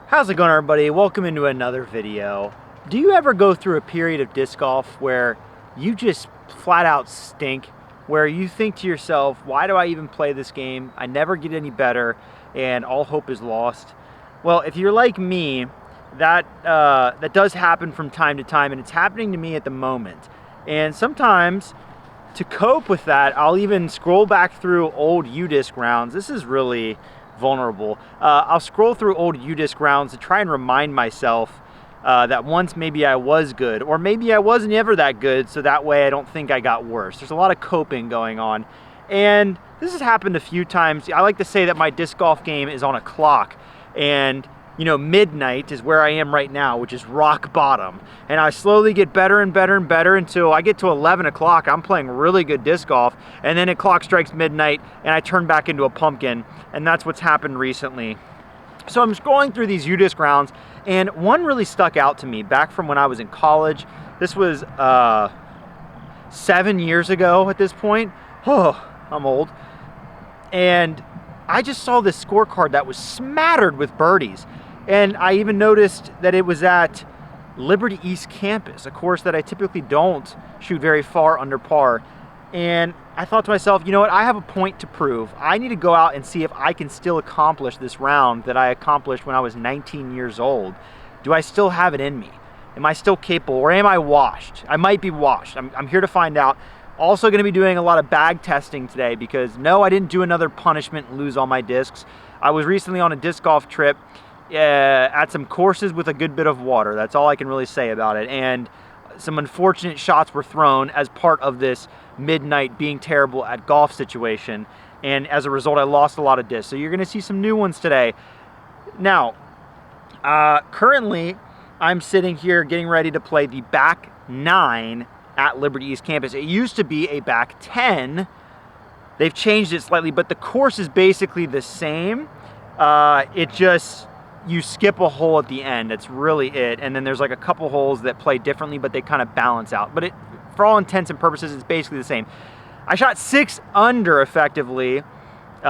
How's it going, everybody? Welcome into another video. Do you ever go through a period of disc golf where you just flat out stink, where you think to yourself, why do I even play this game? I never get any better and all hope is lost? Well, if you're like me, that does happen from time to time, and it's happening to me at the moment. And sometimes to cope with that, I'll even scroll back through old U-disc rounds. This is really vulnerable. I'll scroll through old U-disc rounds to try and remind myself that once maybe I was good, or maybe I wasn't ever that good, so that way I don't think I got worse. There's a lot of coping going on, and this has happened a few times. I like to say that my disc golf game is on a clock, and you know, midnight is where I am right now, which is rock bottom. And I slowly get better and better and better until I get to 11 o'clock. I'm playing really good disc golf, and then the clock strikes midnight and I turn back into a pumpkin, and that's what's happened recently. So I'm scrolling through these U-disc rounds, and one really stuck out to me back from when I was in college. This was 7 years ago at this point. Oh, I'm old. And I just saw this scorecard that was smattered with birdies. And I even noticed that it was at Liberty East campus, a course that I typically don't shoot very far under par. And I thought to myself, you know what, I have a point to prove. I need to go out and see if I can still accomplish this round that I accomplished when I was 19 years old. Do I still have it in me? Am I still capable, or am I washed? I might be washed. I'm here to find out. Also going to be doing a lot of bag testing today because no, I didn't do another punishment and lose all my discs. I was recently on a disc golf trip at some courses with a good bit of water. That's all I can really say about it. And some unfortunate shots were thrown as part of this midnight being terrible at golf situation. And as a result, I lost a lot of discs. So you're going to see some new ones today. Now, currently, I'm sitting here getting ready to play the back 9 at Liberty East campus. It used to be a back 10. They've changed it slightly, but the course is basically the same. It just, you skip a hole at the end. That's really it. And then there's like a couple holes that play differently, but they kind of balance out. But for all intents and purposes, it's basically the same. I shot 6 under effectively,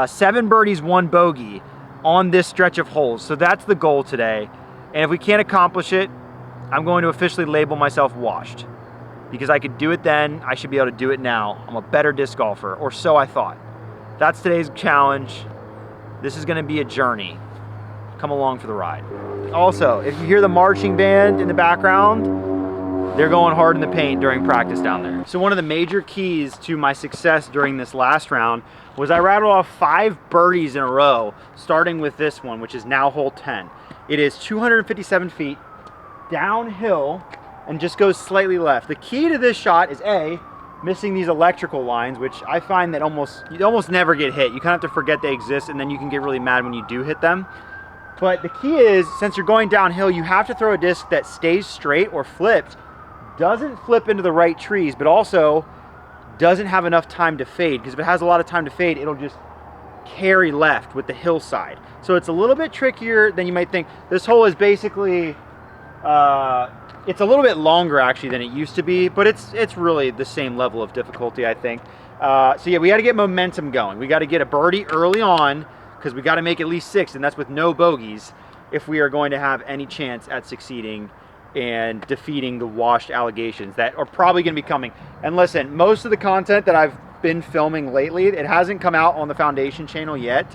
7 birdies, 1 bogey on this stretch of holes. So that's the goal today. And if we can't accomplish it, I'm going to officially label myself washed. Because I could do it then, I should be able to do it now. I'm a better disc golfer, or so I thought. That's today's challenge. This is going to be a journey. Come along for the ride. Also, if you hear the marching band in the background, they're going hard in the paint during practice down there. So one of the major keys to my success during this last round was I rattled off 5 birdies in a row, starting with this one, which is now hole 10. It is 257 feet, downhill, and just goes slightly left. The key to this shot is A, missing these electrical lines, which I find that you almost never get hit. You kind of have to forget they exist, and then you can get really mad when you do hit them. But the key is, since you're going downhill, you have to throw a disc that stays straight or flipped, doesn't flip into the right trees, but also doesn't have enough time to fade, because if it has a lot of time to fade, it'll just carry left with the hillside. So it's a little bit trickier than you might think. This hole is basically, it's a little bit longer actually than it used to be, but it's really the same level of difficulty, I think. So yeah, we got to get momentum going. We got to get a birdie early on because we got to make at least 6, and that's with no bogeys if we are going to have any chance at succeeding and defeating the washed allegations that are probably going to be coming. And listen, most of the content that I've been filming lately, it hasn't come out on the Foundation channel yet,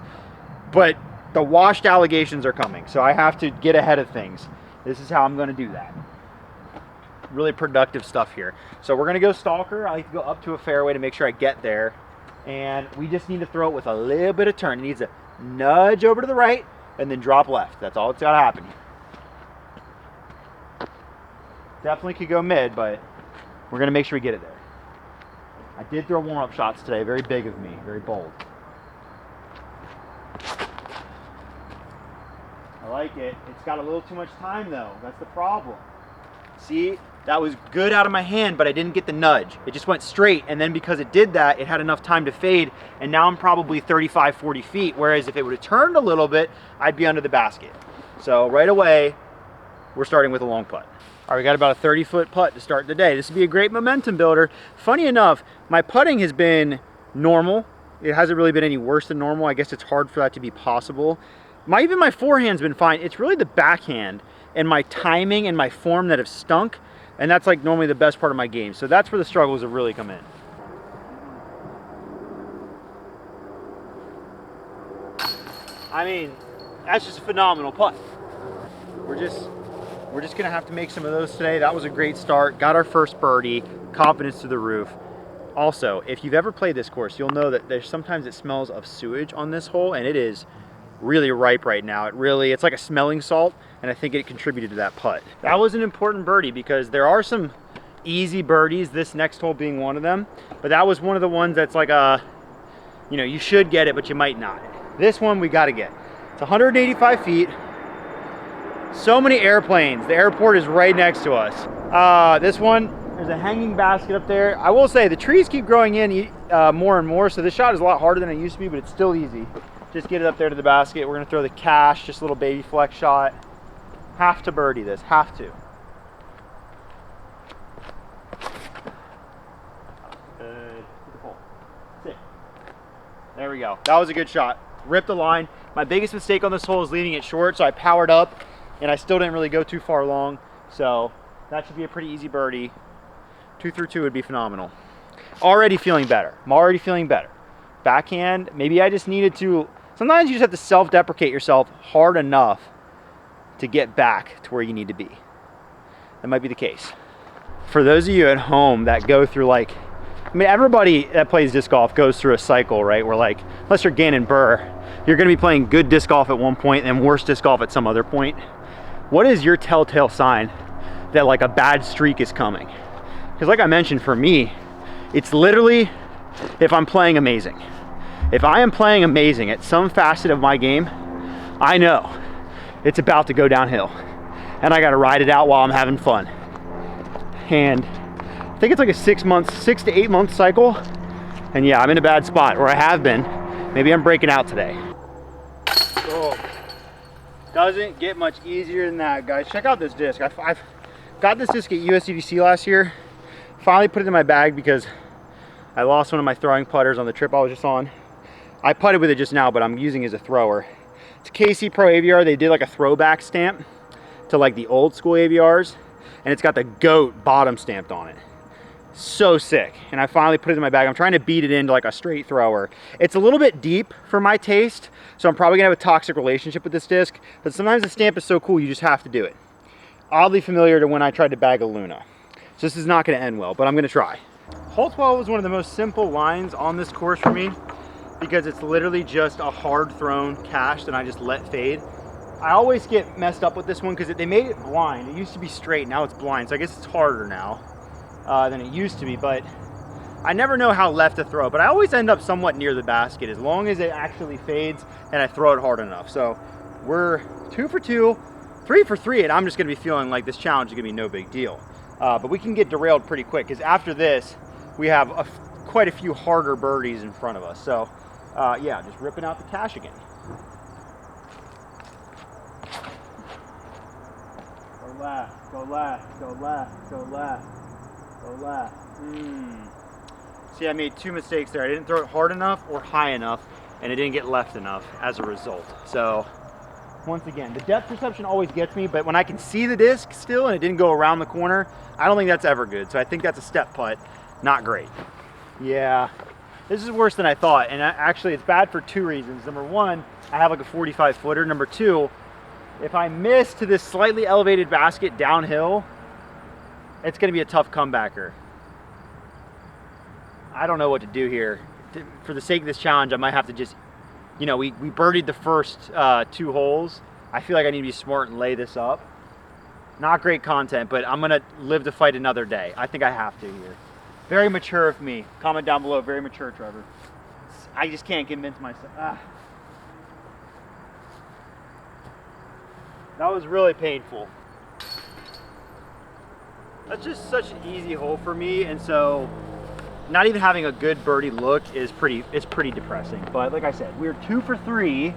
but the washed allegations are coming. So I have to get ahead of things. This is how I'm going to do that. Really productive stuff here. So we're going to go stalker. I like to go up to a fairway to make sure I get there. And we just need to throw it with a little bit of turn. It needs a nudge over to the right and then drop left. That's all that's got to happen here. Definitely could go mid, but we're going to make sure we get it there. I did throw warm-up shots today. Very big of me. Very bold. I like it. It's got a little too much time, though. That's the problem. See? That was good out of my hand, but I didn't get the nudge. It just went straight, and then because it did that, it had enough time to fade, and now I'm probably 35, 40 feet, whereas if it would have turned a little bit, I'd be under the basket. So right away, we're starting with a long putt. All right, we got about a 30-foot putt to start the day. This would be a great momentum builder. Funny enough, my putting has been normal. It hasn't really been any worse than normal. I guess it's hard for that to be possible. Even my forehand's been fine. It's really the backhand and my timing and my form that have stunk, and that's like normally the best part of my game. So that's where the struggles have really come in. I mean, that's just a phenomenal putt. We're just gonna have to make some of those today. That was a great start. Got our first birdie, confidence to the roof. Also, if you've ever played this course, you'll know that sometimes it smells of sewage on this hole, and it is really ripe right now. It's like a smelling salt, and I think it contributed to that putt. That was an important birdie because there are some easy birdies, this next hole being one of them, but that was one of the ones that's like you should get it, but you might not. This one we gotta get. It's 185 feet. So many airplanes. The airport is right next to us. This one, there's a hanging basket up there. I will say the trees keep growing in more and more, so this shot is a lot harder than it used to be, but it's still easy. Just get it up there to the basket. We're gonna throw the cash, just a little baby flex shot. Have to birdie this, have to. Sit. There we go. That was a good shot. Ripped the line. My biggest mistake on this hole is leaving it short, so I powered up, and I still didn't really go too far long. So that should be a pretty easy birdie. 2 through 2 would be phenomenal. Already feeling better. I'm already feeling better. Backhand, maybe I just needed to, sometimes you just have to self-deprecate yourself hard enough to get back to where you need to be. That might be the case. For those of you at home that go through everybody that plays disc golf goes through a cycle, right? Where unless you're Gannon Burr, you're gonna be playing good disc golf at one point and worse disc golf at some other point. What is your telltale sign that a bad streak is coming? Because like I mentioned, for me, it's literally if I'm playing amazing. If I am playing amazing at some facet of my game, I know it's about to go downhill. And I gotta ride it out while I'm having fun. And I think it's like a 6 to 8 month cycle. And yeah, I'm in a bad spot, or I have been. Maybe I'm breaking out today. Oh, doesn't get much easier than that, guys. Check out this disc. I've got this disc at USDGC last year. Finally put it in my bag because I lost one of my throwing putters on the trip I was just on. I putted with it just now, but I'm using it as a thrower. It's a KC Pro AVR. They did a throwback stamp to the old school AVRs, and it's got the GOAT bottom stamped on it. So sick. And I finally put it in my bag. I'm trying to beat it into a straight thrower. It's a little bit deep for my taste, so I'm probably gonna have a toxic relationship with this disc, but sometimes the stamp is so cool you just have to do it. Oddly familiar to when I tried to bag a Luna. So this is not gonna end well, but I'm gonna try. Hole 12 was one of the most simple lines on this course for me because it's literally just a hard thrown cash that I just let fade. I always get messed up with this one because they made it blind. It used to be straight, now it's blind, so I guess it's harder now than it used to be, but I never know how left to throw, but I always end up somewhat near the basket as long as it actually fades and I throw it hard enough. So we're 2 for 2, 3 for 3, and I'm just gonna be feeling like this challenge is gonna be no big deal. But we can get derailed pretty quick because after this, we have quite a few harder birdies in front of us. So yeah, just ripping out the cash again. Go left, go left, go left, go left, go left. See, I made 2 mistakes there. I didn't throw it hard enough or high enough, and it didn't get left enough as a result. So once again, the depth perception always gets me, but when I can see the disc still and it didn't go around the corner, I don't think that's ever good. So I think that's a step putt. Not great. Yeah, this is worse than I thought, and actually it's bad for 2 reasons. Number 1, I have a 45 footer. Number 2, if I miss to this slightly elevated basket downhill, it's gonna be a tough comebacker. I don't know what to do here. For the sake of this challenge, I might have to just, we birdied the first 2 holes. I feel like I need to be smart and lay this up. Not great content, but I'm gonna live to fight another day. I think I have to here. Very mature of me. Comment down below, very mature, Trevor. I just can't convince myself. That was really painful. That's just such an easy hole for me, and so not even having a good birdie look is pretty depressing. But like I said, we're 2 for 3.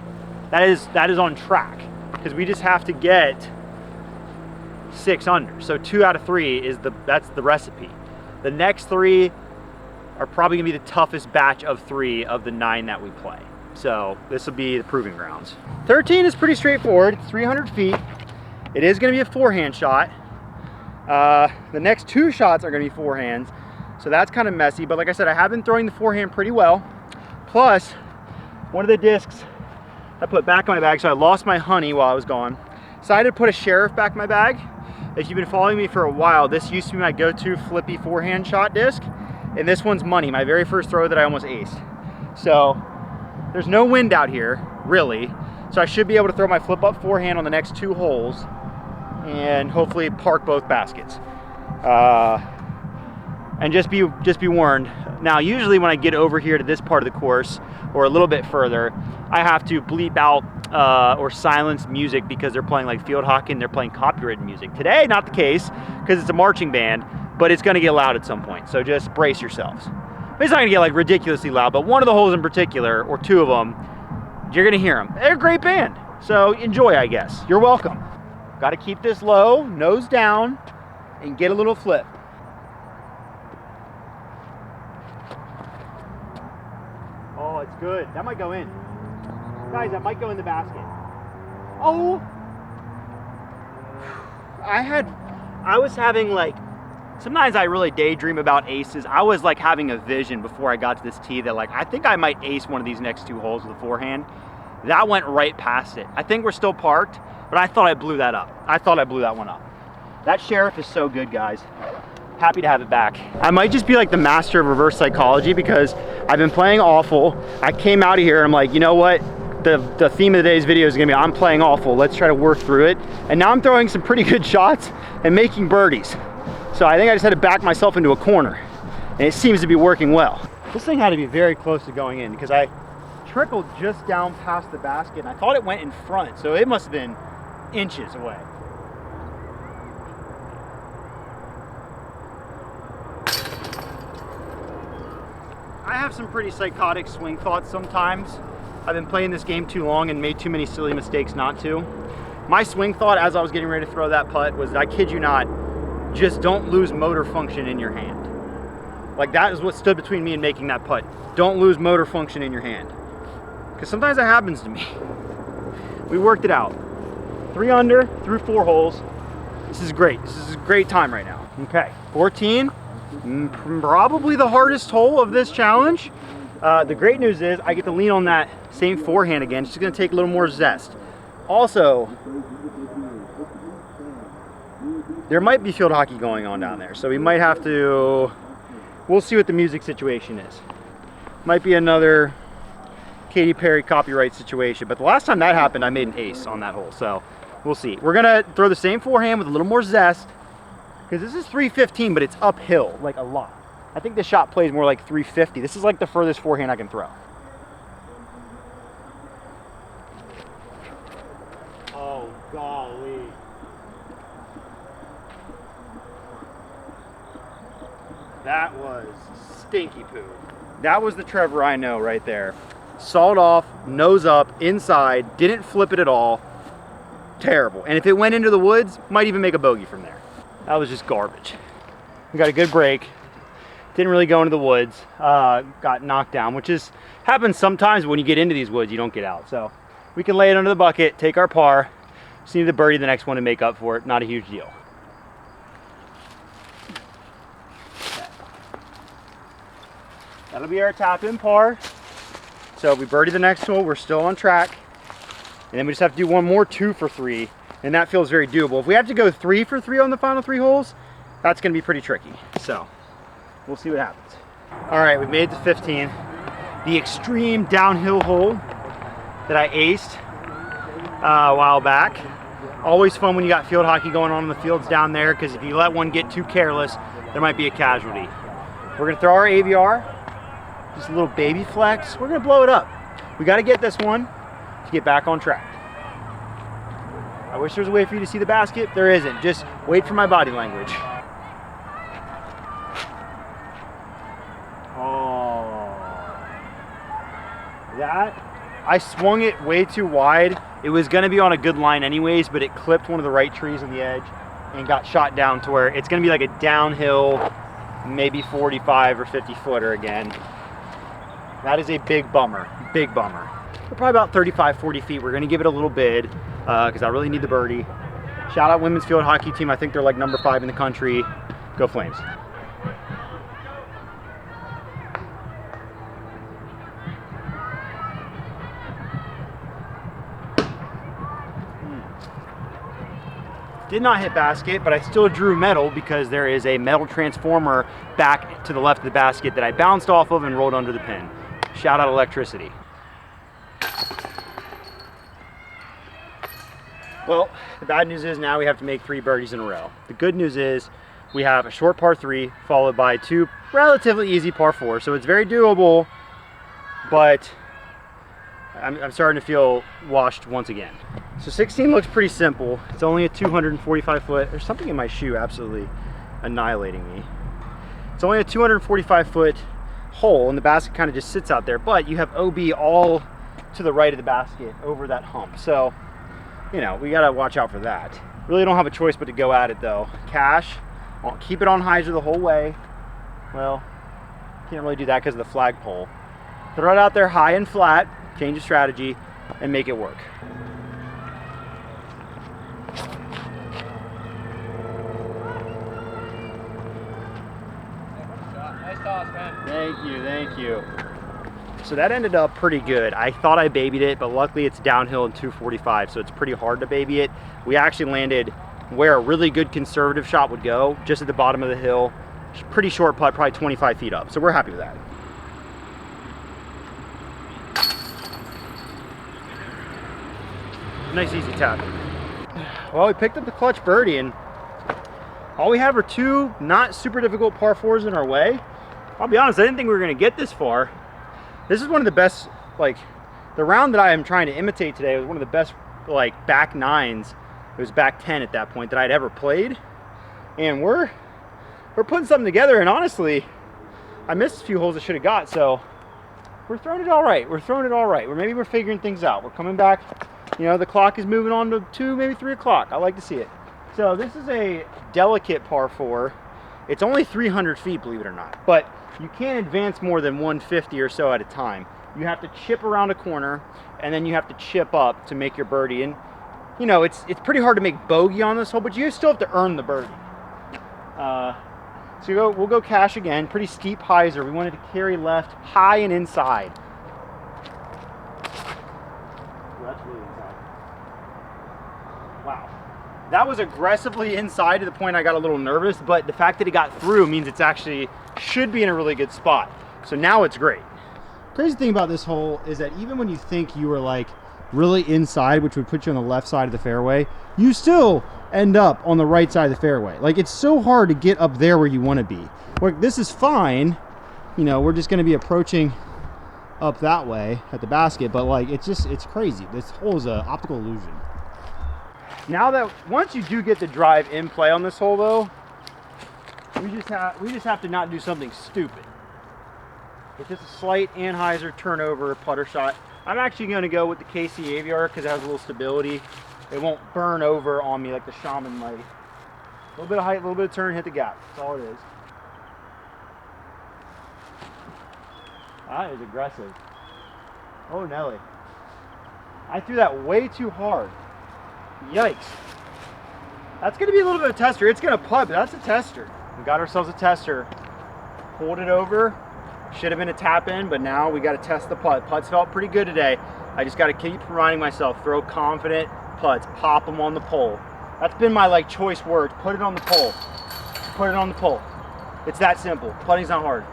That is on track because we just have to get 6 under. So 2 out of 3 is that's the recipe. The next 3 are probably gonna be the toughest batch of 3 of the 9 that we play. So this will be the proving grounds. 13 is pretty straightforward. It's 300 feet. It is going to be a forehand shot. The next 2 shots are going to be forehands. So that's kind of messy. But like I said, I have been throwing the forehand pretty well. Plus, one of the discs I put back in my bag, so I lost my honey while I was gone. Decided to put a Sheriff back in my bag. If you've been following me for a while, this used to be my go-to flippy forehand shot disc. And this one's money, my very first throw that I almost aced. So there's no wind out here, really. So I should be able to throw my flip up forehand on the next 2 holes and hopefully park both baskets. And just be warned. Now, usually when I get over here to this part of the course, or a little bit further, I have to bleep out or silence music because they're playing like field hockey and they're playing copyrighted music. Today, not the case, because it's a marching band, but it's gonna get loud at some point, so just brace yourselves. It's not gonna get like ridiculously loud, but one of the holes in particular, or 2 of them, you're gonna hear them. They're a great band, so enjoy, I guess. You're welcome. Gotta keep this low, nose down, and get a little flip. Oh, it's good. That might go in. Guys, that might go in the basket. Oh! I was having like, sometimes I really daydream about aces. I was like having a vision before I got to this tee that like, I think I might ace one of these next 2 holes with a forehand. That went right past it. I think we're still parked, but I thought I blew that up. I thought I blew that one up. That Sheriff is so good, guys. Happy to have it back. I might just be like the master of reverse psychology because I've been playing awful. I came out of here and I'm like, you know what? The theme of today's video is gonna be I'm playing awful. Let's try to work through it. And now I'm throwing some pretty good shots and making birdies. So I think I just had to back myself into a corner. And it seems to be working well. This thing had to be very close to going in because I trickled just down past the basket and I thought it went in front. So it must have been inches away. I have some pretty psychotic swing thoughts sometimes. I've been playing this game too long and made too many silly mistakes not to. My swing thought as I was getting ready to throw that putt was, I kid you not, just don't lose motor function in your hand. Like that is what stood between me and making that putt. Don't lose motor function in your hand. Because sometimes that happens to me. We worked it out. 3 under through 4 holes. This is great. This is a great time right now. Okay, 14. Probably the hardest hole of this challenge. The great news is I get to lean on that same forehand again. It's just gonna take a little more zest. Also, there might be field hockey going on down there, so we might have to, we'll see what the music situation is. Might be another Katy Perry copyright situation, but the last time that happened, I made an ace on that hole, so we'll see. We're gonna throw the same forehand with a little more zest, because this is 315, but it's uphill, like a lot. I think this shot plays more like 350. This is like the furthest forehand I can throw. Oh, golly. That was stinky poo. That was the Trevor I know right there. Sawed off, nose up, inside, didn't flip it at all. Terrible. And if it went into the woods, might even make a bogey from there. That was just garbage. We got a good break. Didn't really go into the woods. Got knocked down, which happens sometimes when you get into these woods, you don't get out. So we can lay it under the bucket, take our par, just need to birdie the next one to make up for it. Not a huge deal. Okay. That'll be our tap in par. So if we birdie the next hole, we're still on track. And then we just have to do one more 2 for 3. And that feels very doable. If we have to go 3 for 3 on the final 3 holes, that's gonna be pretty tricky. So we'll see what happens. All right, we made it to 15. The extreme downhill hole that I aced a while back. Always fun when you got field hockey going on in the fields down there, because if you let one get too careless, there might be a casualty. We're gonna throw our AVR, just a little baby flex. We're gonna blow it up. We gotta get this one to get back on track. I wish there was a way for you to see the basket. There isn't. Just wait for my body language. Oh. That, I swung it way too wide. It was gonna be on a good line anyways, but it clipped one of the right trees on the edge and got shot down to where it's gonna be like a downhill, maybe 45 or 50 footer again. That is a big bummer, big bummer. We're probably about 35, 40 feet. We're gonna give it a little bid because I really need the birdie. Shout out women's field hockey team. I think they're like number 5 in the country. Go Flames. Did not hit basket, but I still drew metal because there is a metal transformer back to the left of the basket that I bounced off of and rolled under the pin. Shout out electricity. Well, the bad news is now we have to make 3 birdies in a row. The good news is we have a short par 3 followed by 2 relatively easy par 4, so it's very doable, but I'm starting to feel washed once again. So 16 looks pretty simple. It's only a 245 foot, there's something in my shoe absolutely annihilating me. It's only a 245 foot hole and the basket kind of just sits out there, but you have OB all to the right of the basket over that hump. So, you know, we gotta watch out for that. Really don't have a choice but to go at it though. Cash, I'll keep it on hyzer the whole way. Well, can't really do that because of the flagpole. Throw it out there high and flat, change the strategy, and make it work. Nice toss, man. Thank you, thank you. So that ended up pretty good. I thought I babied it, but luckily it's downhill in 245, so it's pretty hard to baby it. We actually landed where a really good conservative shot would go, just at the bottom of the hill. Pretty short putt, probably 25 feet up, so we're happy with that. Nice easy tap. Well, we picked up the clutch birdie, and all we have are 2 not super difficult par 4s in our way. I'll be honest, I didn't think we were gonna get this far. This is one of the best, like, the round that I am trying to imitate today was one of the best, like, back 9s. It was back 10 at that point that I'd ever played. And we're putting something together, and honestly, I missed a few holes I should have got, so we're throwing it all right. We're throwing it all right. Maybe we're figuring things out. We're coming back. You know, the clock is moving on to 2, maybe 3 o'clock. I like to see it. So this is a delicate par 4. It's only 300 feet, believe it or not. But you can't advance more than 150 or so at a time. You have to chip around a corner, and then you have to chip up to make your birdie. And, you know, it's pretty hard to make bogey on this hole, but you still have to earn the birdie. So we'll go cash again. Pretty steep hyzer. We wanted to carry left, high and inside. That's really inside. Wow. That was aggressively inside to the point I got a little nervous, but the fact that it got through means it's actually should be in a really good spot. So now it's great. Crazy thing about this hole is that even when you think you were like really inside, which would put you on the left side of the fairway, you still end up on the right side of the fairway. Like, it's so hard to get up there where you want to be. Like, this is fine. You know, we're just going to be approaching up that way at the basket, but like, it's crazy. This hole is an optical illusion. Now that once you do get the drive in play on this hole though, we just have to not do something stupid. It's just a slight Anheuser turnover putter shot. I'm actually going to go with the KC Aviar because it has a little stability. It won't burn over on me like the Shaman might. A little bit of height, a little bit of turn, hit the gap. That's all it is. That is aggressive. Oh, Nelly. I threw that way too hard. Yikes. That's going to be a little bit of a tester. It's going to putt, but that's a tester. We got ourselves a tester. Pulled it over. Should have been a tap in, but now we got to test the putt. Putts felt pretty good today. I just got to keep reminding myself, throw confident putts, pop them on the pole. That's been my like choice word. Put it on the pole. Put it on the pole. It's that simple. Putting's not hard.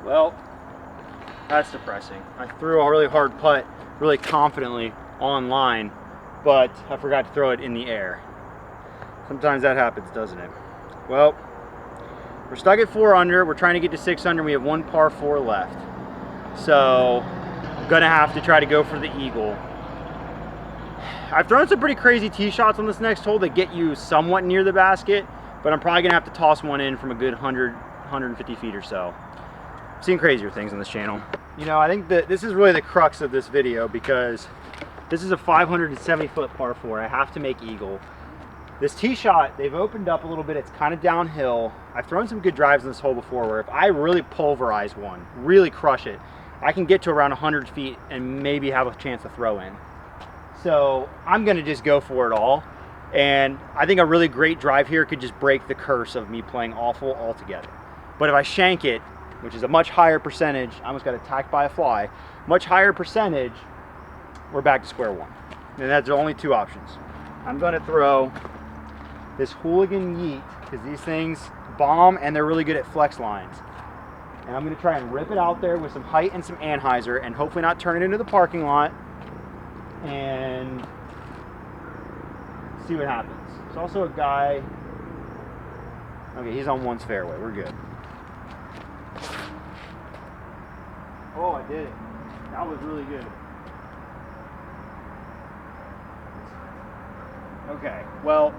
Well, that's depressing. I threw a really hard putt really confidently on line, but I forgot to throw it in the air. Sometimes that happens, doesn't it? Well, we're stuck at 4 under. We're trying to get to 6 under. We have 1 par 4 left. So I'm gonna have to try to go for the eagle. I've thrown some pretty crazy tee shots on this next hole that get you somewhat near the basket, but I'm probably gonna have to toss one in from a good 100, 150 feet or so. seen crazier things on this channel. You know, I think that this is really the crux of this video, because this is a 570-foot par 4. I have to make eagle. This tee shot, they've opened up a little bit. It's kind of downhill. I've thrown some good drives in this hole before, where if I really pulverize one, really crush it, I can get to around 100 feet and maybe have a chance to throw in. So I'm gonna just go for it all. And I think a really great drive here could just break the curse of me playing awful altogether. But if I shank it, which is a much higher percentage, I almost got attacked by a fly, much higher percentage, we're back to square one. And that's the only two options. I'm gonna throw this hooligan yeet, because these things bomb and they're really good at flex lines. And I'm gonna try and rip it out there with some height and some anhyzer, and hopefully not turn it into the parking lot, and see what happens. There's also a guy, okay, he's on one's fairway, we're good. Oh, I did it. That was really good. Okay, well,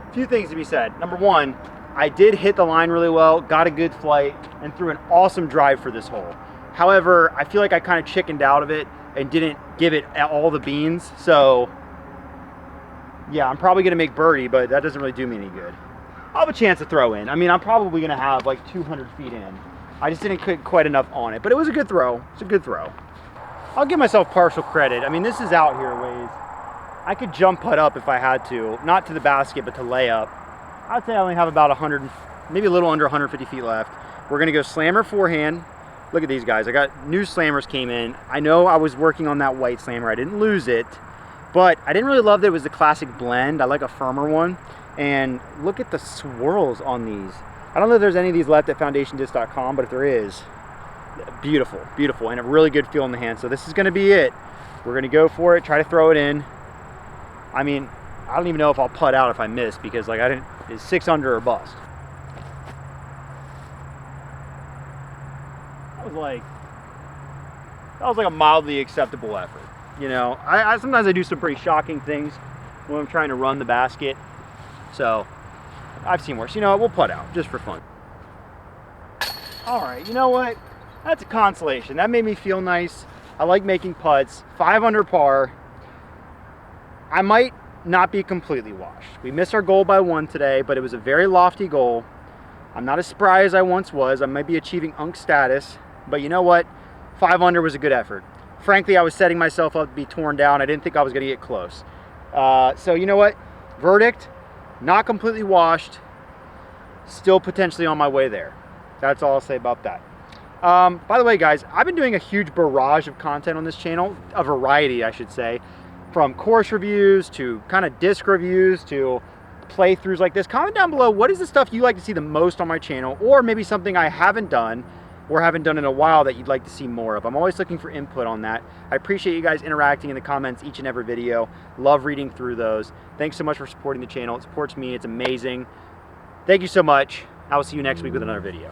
a few things to be said. Number one, I did hit the line really well, got a good flight, and threw an awesome drive for this hole. However, I feel like I kind of chickened out of it and didn't give it all the beans. So, yeah, I'm probably going to make birdie, but that doesn't really do me any good. I'll have a chance to throw in. I mean, I'm probably going to have like 200 feet in. I just didn't put quite enough on it, but it was a good throw. It's a good throw. I'll give myself partial credit. I mean, this is out here a ways. I could jump putt up if I had to, not to the basket, but to lay up. I'd say I only have about 100, maybe a little under 150 feet left. We're gonna go slammer forehand. Look at these guys. I got new slammers came in. I know I was working on that white slammer. I didn't lose it, but I didn't really love that it was the classic blend. I like a firmer one. And look at the swirls on these. I don't know if there's any of these left at foundationdisc.com, but if there is, beautiful, beautiful, and a really good feel in the hand. So this is gonna be it. We're gonna go for it, try to throw it in. I mean, I don't even know if I'll putt out if I miss, because like it's 6 under or bust. That was like a mildly acceptable effort. You know, I sometimes I do some pretty shocking things when I'm trying to run the basket. So I've seen worse. You know what, we'll putt out just for fun. All right, you know what? That's a consolation. That made me feel nice. I like making putts. 5 under par. I might not be completely washed. We missed our goal by 1 today, but it was a very lofty goal. I'm not as spry as I once was. I might be achieving unk status, but you know what? 5 under was a good effort. Frankly, I was setting myself up to be torn down. I didn't think I was going to get close. So you know what? Verdict, not completely washed, still potentially on my way there. That's all I'll say about that. By the way, guys, I've been doing a huge barrage of content on this channel, a variety, I should say, from course reviews to kind of disc reviews to playthroughs like this. Comment down below, what is the stuff you like to see the most on my channel, or maybe something I haven't done or haven't done in a while that you'd like to see more of. I'm always looking for input on that. I appreciate you guys interacting in the comments each and every video. Love reading through those. Thanks so much for supporting the channel. It supports me. It's amazing. Thank you so much. I will see you next week with another video.